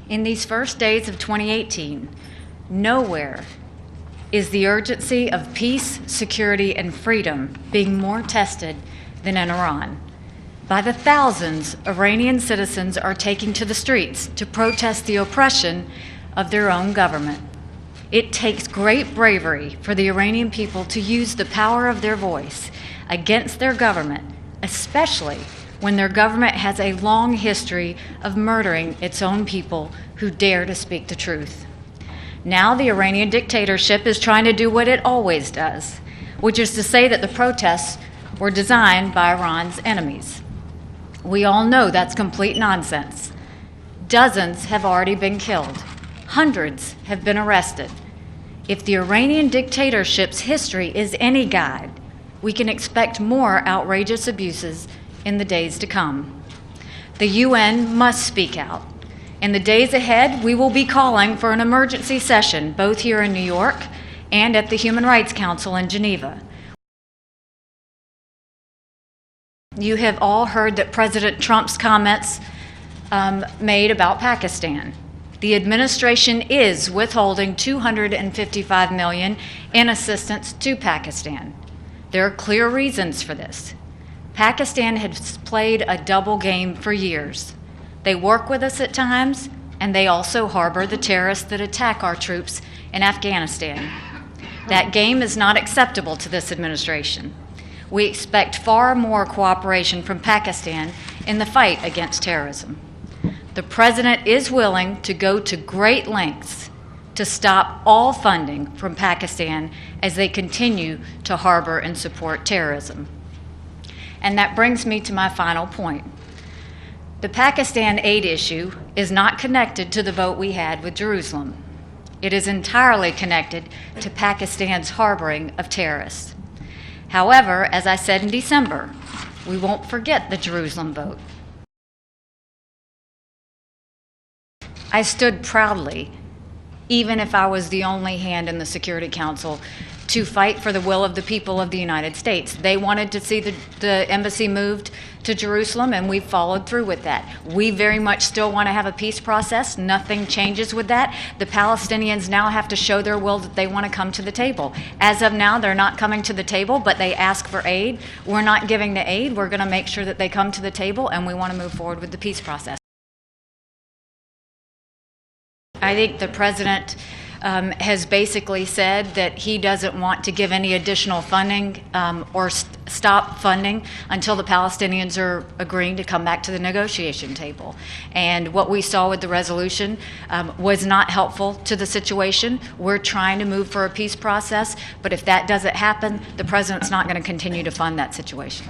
In these first days of 2018, nowhere is the urgency of peace, security, and freedom being more tested than in Iran. By the thousands, Iranian citizens are taking to the streets to protest the oppression of their own government. It takes great bravery for the Iranian people to use the power of their voice against their government, especially when their government has a long history of murdering its own people who dare to speak the truth. Now the Iranian dictatorship is trying to do what it always does, which is to say that the protests were designed by Iran's enemies. We all know that's complete nonsense. Dozens have already been killed. Hundreds have been arrested. If the Iranian dictatorship's history is any guide, we can expect more outrageous abuses in the days to come. The UN must speak out. In the days ahead, we will be calling for an emergency session, both here in New York and at the Human Rights Council in Geneva. You have all heard that President Trump's comments made about Pakistan. The administration is withholding $255 million in assistance to Pakistan. There are clear reasons for this. Pakistan has played a double game for years. They work with us at times, and they also harbor the terrorists that attack our troops in Afghanistan. That game is not acceptable to this administration. We expect far more cooperation from Pakistan in the fight against terrorism. The President is willing to go to great lengths to stop all funding from Pakistan as they continue to harbor and support terrorism. And that brings me to my final point. The Pakistan aid issue is not connected to the vote we had with Jerusalem. It is entirely connected to Pakistan's harboring of terrorists. However, as I said in December, we won't forget the Jerusalem vote. I stood proudly, even if I was the only hand in the Security Council, to fight for the will of the people of the United States. They wanted to see the embassy moved to Jerusalem, and we followed through with that. We very much still want to have a peace process. Nothing changes with that. The Palestinians now have to show their will that they want to come to the table. As of now, they're not coming to the table, but they ask for aid. We're not giving the aid. We're going to make sure that they come to the table, and we want to move forward with the peace process. I think the President has basically said that he doesn't want to give any additional funding or stop funding until the Palestinians are agreeing to come back to the negotiation table. And what we saw with the resolution was not helpful to the situation. We're trying to move for a peace process, but if that doesn't happen, the President's not going to continue to fund that situation.